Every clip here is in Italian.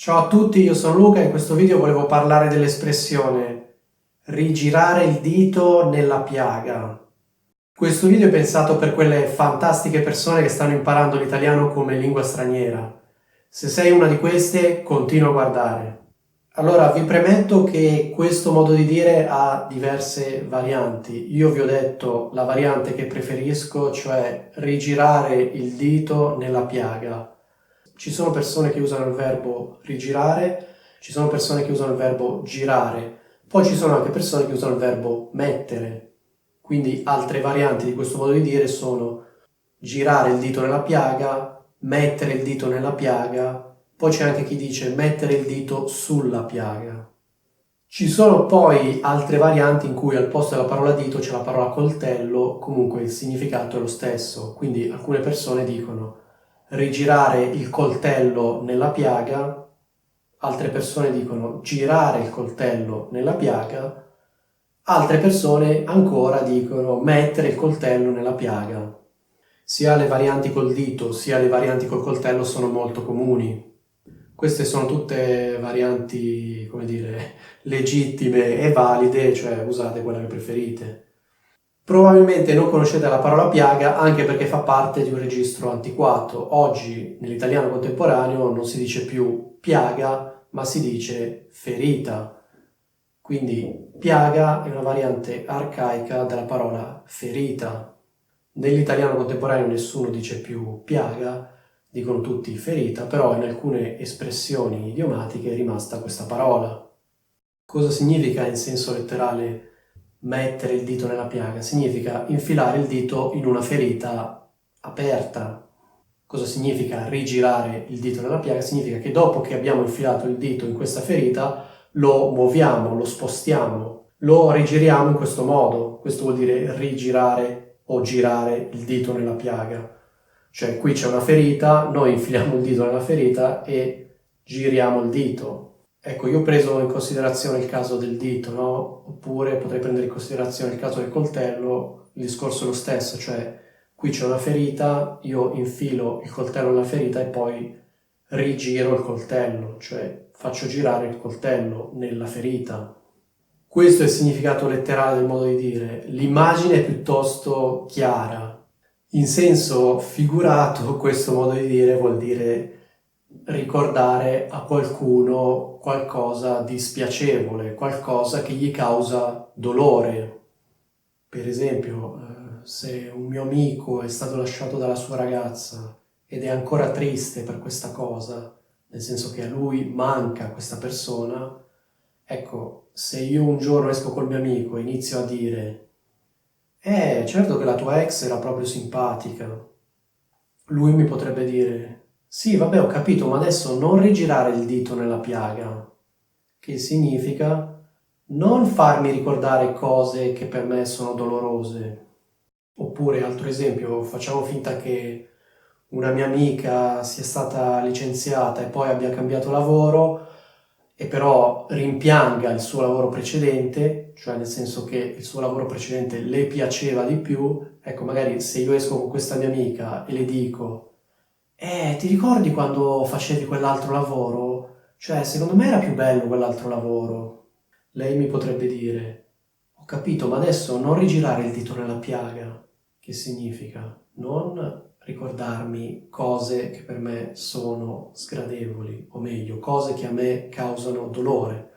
Ciao a tutti, io sono Luca e in questo video volevo parlare dell'espressione rigirare il dito nella piaga. Questo video è pensato per quelle fantastiche persone che stanno imparando l'italiano come lingua straniera. Se sei una di queste, continua a guardare. Allora, vi premetto che questo modo di dire ha diverse varianti. Io vi ho detto la variante che preferisco, cioè rigirare il dito nella piaga. Ci sono persone che usano il verbo rigirare, ci sono persone che usano il verbo girare, poi ci sono anche persone che usano il verbo mettere. Quindi altre varianti di questo modo di dire sono girare il dito nella piaga, mettere il dito nella piaga, poi c'è anche chi dice mettere il dito sulla piaga. Ci sono poi altre varianti in cui al posto della parola dito c'è la parola coltello, comunque il significato è lo stesso, quindi alcune persone dicono rigirare il coltello nella piaga, altre persone dicono girare il coltello nella piaga, altre persone ancora dicono mettere il coltello nella piaga. Sia le varianti col dito sia le varianti col coltello sono molto comuni. Queste sono tutte varianti, come dire, legittime e valide, cioè usate quella che preferite. Probabilmente non conoscete la parola piaga anche perché fa parte di un registro antiquato. Oggi nell'italiano contemporaneo non si dice più piaga, ma si dice ferita. Quindi piaga è una variante arcaica della parola ferita. Nell'italiano contemporaneo nessuno dice più piaga, dicono tutti ferita, però in alcune espressioni idiomatiche è rimasta questa parola. Cosa significa in senso letterale mettere il dito nella piaga? Significa infilare il dito in una ferita aperta. Cosa significa rigirare il dito nella piaga? Significa che dopo che abbiamo infilato il dito in questa ferita, lo muoviamo, lo spostiamo, lo rigiriamo in questo modo. Questo vuol dire rigirare o girare il dito nella piaga. Cioè qui c'è una ferita, noi infiliamo il dito nella ferita e giriamo il dito. Ecco, io ho preso in considerazione il caso del dito, no? Oppure potrei prendere in considerazione il caso del coltello, il discorso è lo stesso, cioè qui c'è una ferita, io infilo il coltello nella ferita e poi rigiro il coltello, cioè faccio girare il coltello nella ferita. Questo è il significato letterale del modo di dire. L'immagine è piuttosto chiara. In senso figurato, questo modo di dire vuol dire ricordare a qualcuno qualcosa di spiacevole, qualcosa che gli causa dolore. Per esempio, se un mio amico è stato lasciato dalla sua ragazza ed è ancora triste per questa cosa, nel senso che a lui manca questa persona, ecco, se io un giorno esco col mio amico e inizio a dire certo che la tua ex era proprio simpatica, lui mi potrebbe dire sì, vabbè, ho capito, ma adesso non rigirare il dito nella piaga, che significa non farmi ricordare cose che per me sono dolorose. Oppure, altro esempio, facciamo finta che una mia amica sia stata licenziata e poi abbia cambiato lavoro e però rimpianga il suo lavoro precedente, cioè nel senso che il suo lavoro precedente le piaceva di più. Ecco, magari se io esco con questa mia amica e le dico ti ricordi quando facevi quell'altro lavoro? Cioè, secondo me era più bello quell'altro lavoro. Lei mi potrebbe dire, ho capito, ma adesso non rigirare il dito nella piaga. Che significa? Non ricordarmi cose che per me sono sgradevoli, o meglio, cose che a me causano dolore.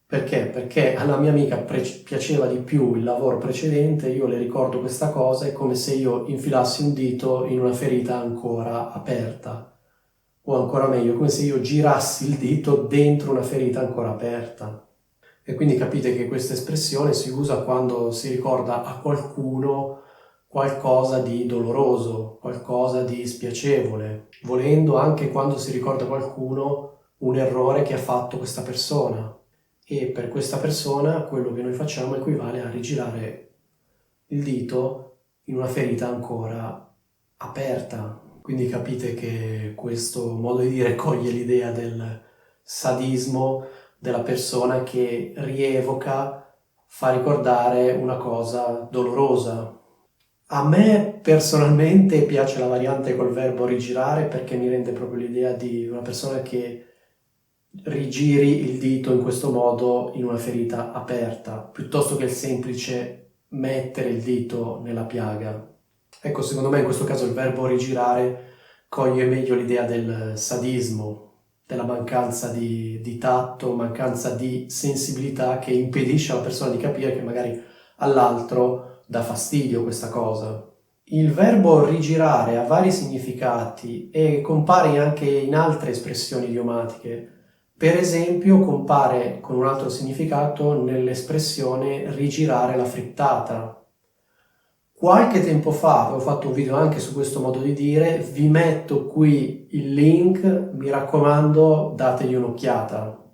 Perché? Perché alla mia amica piaceva di più il lavoro precedente, io le ricordo questa cosa, è come se io infilassi un dito in una ferita ancora aperta, o ancora meglio, come se io girassi il dito dentro una ferita ancora aperta. E quindi capite che questa espressione si usa quando si ricorda a qualcuno qualcosa di doloroso, qualcosa di spiacevole, volendo anche quando si ricorda a qualcuno un errore che ha fatto questa persona. E per questa persona quello che noi facciamo equivale a rigirare il dito in una ferita ancora aperta. Quindi capite che questo modo di dire coglie l'idea del sadismo della persona che rievoca, fa ricordare una cosa dolorosa. A me personalmente piace la variante col verbo rigirare perché mi rende proprio l'idea di una persona che rigiri il dito in questo modo in una ferita aperta, piuttosto che il semplice mettere il dito nella piaga. Ecco, secondo me in questo caso il verbo rigirare coglie meglio l'idea del sadismo, della mancanza di tatto, mancanza di sensibilità che impedisce alla persona di capire che magari all'altro dà fastidio questa cosa. Il verbo rigirare ha vari significati e compare anche in altre espressioni idiomatiche. Per esempio, compare con un altro significato nell'espressione rigirare la frittata. Qualche tempo fa avevo fatto un video anche su questo modo di dire, vi metto qui il link, mi raccomando, dategli un'occhiata.